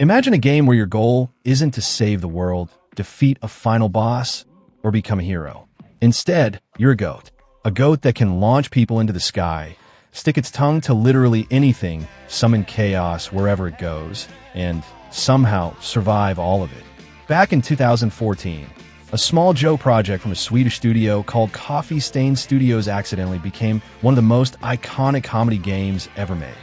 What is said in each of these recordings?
Imagine a game where your goal isn't to save the world, defeat a final boss, or become a hero. Instead, you're a goat. A goat that can launch people into the sky, stick its tongue to literally anything, summon chaos wherever it goes, and somehow survive all of it. Back in 2014, a small Joe project from a Swedish studio called Coffee Stain Studios accidentally became one of the most iconic comedy games ever made.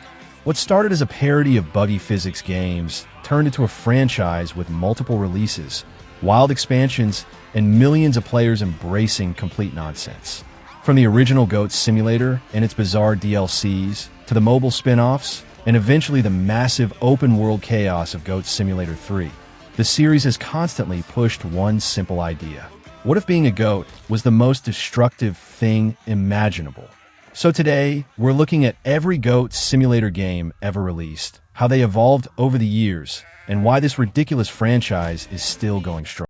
What started as a parody of buggy physics games turned into a franchise with multiple releases, wild expansions, and millions of players embracing complete nonsense. From the original Goat Simulator and its bizarre DLCs, to the mobile spin-offs, and eventually the massive open-world chaos of Goat Simulator 3, the series has constantly pushed one simple idea. What if being a goat was the most destructive thing imaginable? So today, we're looking at every Goat Simulator game ever released, how they evolved over the years, and why this ridiculous franchise is still going strong.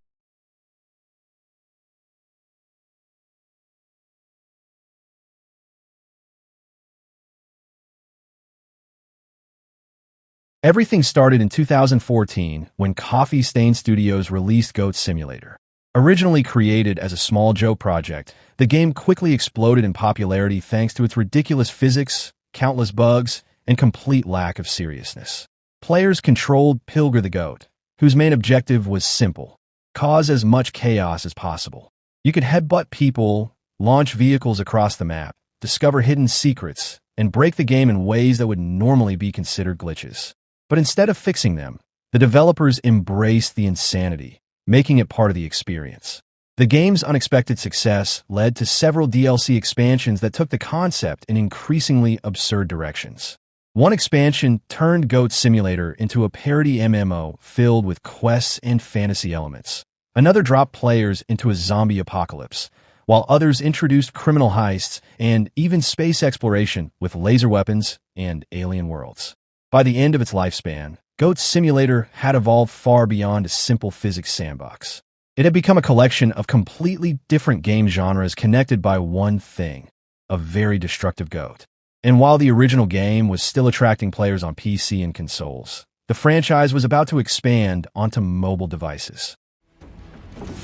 Everything started in 2014 when Coffee Stain Studios released Goat Simulator. Originally created as a small Joe project, the game quickly exploded in popularity thanks to its ridiculous physics, countless bugs, and complete lack of seriousness. Players controlled Pilger the Goat, whose main objective was simple: cause as much chaos as possible. You could headbutt people, launch vehicles across the map, discover hidden secrets, and break the game in ways that would normally be considered glitches. But instead of fixing them, the developers embraced the insanity, making it part of the experience. The game's unexpected success led to several DLC expansions that took the concept in increasingly absurd directions. One expansion turned Goat Simulator into a parody MMO filled with quests and fantasy elements. Another dropped players into a zombie apocalypse, while others introduced criminal heists and even space exploration with laser weapons and alien worlds. By the end of its lifespan, Goat Simulator had evolved far beyond a simple physics sandbox. It had become a collection of completely different game genres connected by one thing: a very destructive goat. And while the original game was still attracting players on PC and consoles, the franchise was about to expand onto mobile devices.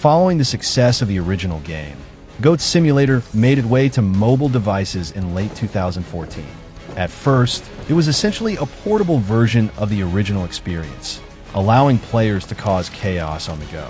Following the success of the original game, Goat Simulator made its way to mobile devices in late 2014. At first, it was essentially a portable version of the original experience, allowing players to cause chaos on the go.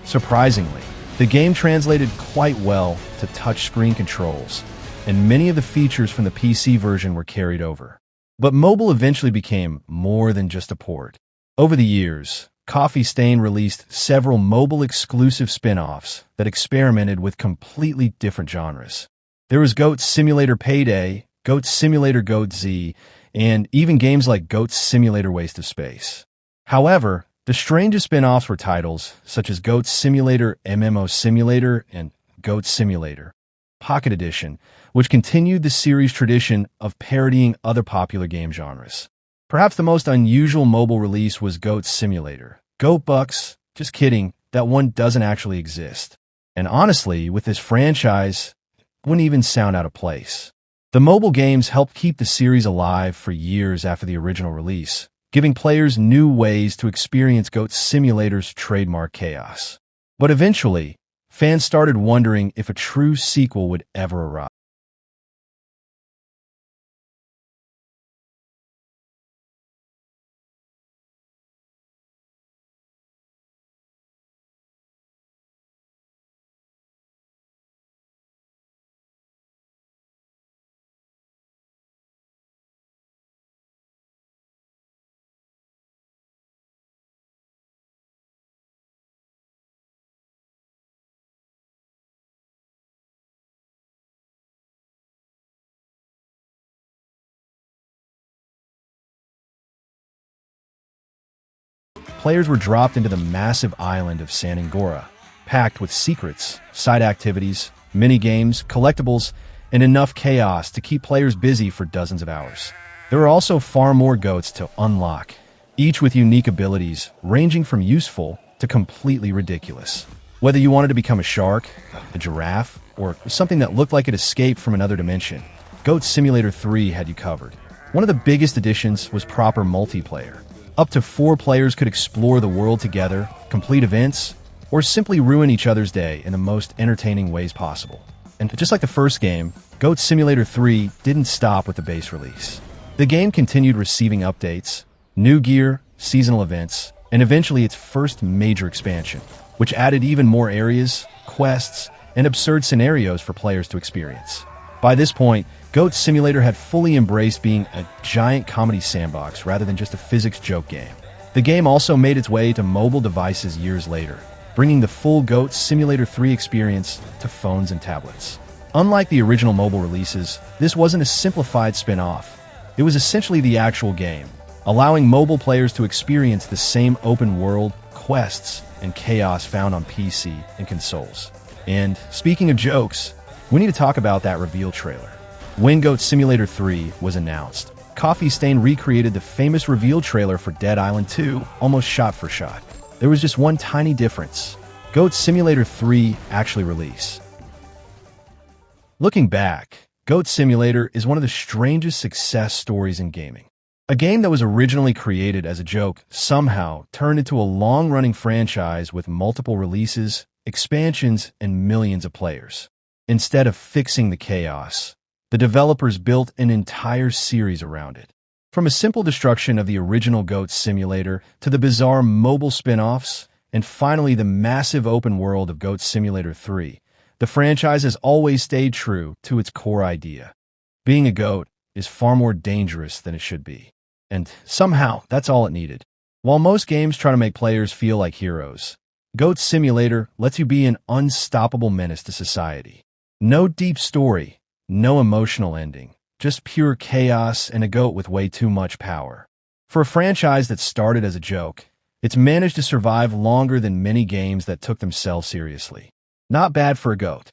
Surprisingly, the game translated quite well to touchscreen controls, and many of the features from the PC version were carried over. But mobile eventually became more than just a port. Over the years, Coffee Stain released several mobile-exclusive spin-offs that experimented with completely different genres. There was Goat Simulator Payday, Goat Simulator Goat Z, and even games like Goat Simulator Waste of Space. However, the strangest spin-offs were titles such as Goat Simulator MMO Simulator and Goat Simulator Pocket Edition, which continued the series' tradition of parodying other popular game genres. Perhaps the most unusual mobile release was Goat Simulator. Goat Bucks, just kidding, that one doesn't actually exist. And honestly, with this franchise, it wouldn't even sound out of place. The mobile games helped keep the series alive for years after the original release, giving players new ways to experience Goat Simulator's trademark chaos. But eventually, fans started wondering if a true sequel would ever arrive. Players were dropped into the massive island of San Angora, packed with secrets, side activities, mini-games, collectibles, and enough chaos to keep players busy for dozens of hours. There were also far more goats to unlock, each with unique abilities ranging from useful to completely ridiculous. Whether you wanted to become a shark, a giraffe, or something that looked like it escaped from another dimension, Goat Simulator 3 had you covered. One of the biggest additions was proper multiplayer. Up to 4 players could explore the world together, complete events, or simply ruin each other's day in the most entertaining ways possible. And just like the first game, Goat Simulator 3 didn't stop with the base release. The game continued receiving updates, new gear, seasonal events, and eventually its first major expansion, which added even more areas, quests, and absurd scenarios for players to experience. By this point, Goat Simulator had fully embraced being a giant comedy sandbox rather than just a physics joke game. The game also made its way to mobile devices years later, bringing the full Goat Simulator 3 experience to phones and tablets. Unlike the original mobile releases, this wasn't a simplified spin-off. It was essentially the actual game, allowing mobile players to experience the same open world, quests, and chaos found on PC and consoles. And speaking of jokes, we need to talk about that reveal trailer. When Goat Simulator 3 was announced, Coffee Stain recreated the famous reveal trailer for Dead Island 2 almost shot for shot. There was just one tiny difference. Goat Simulator 3 actually released. Looking back, Goat Simulator is one of the strangest success stories in gaming. A game that was originally created as a joke somehow turned into a long-running franchise with multiple releases, expansions, and millions of players. Instead of fixing the chaos, the developers built an entire series around it. From a simple destruction of the original Goat Simulator to the bizarre mobile spin-offs, and finally the massive open world of Goat Simulator 3, the franchise has always stayed true to its core idea. Being a goat is far more dangerous than it should be. And somehow, that's all it needed. While most games try to make players feel like heroes, Goat Simulator lets you be an unstoppable menace to society. No deep story, no emotional ending, just pure chaos and a goat with way too much power. For a franchise that started as a joke, it's managed to survive longer than many games that took themselves seriously. Not bad for a goat.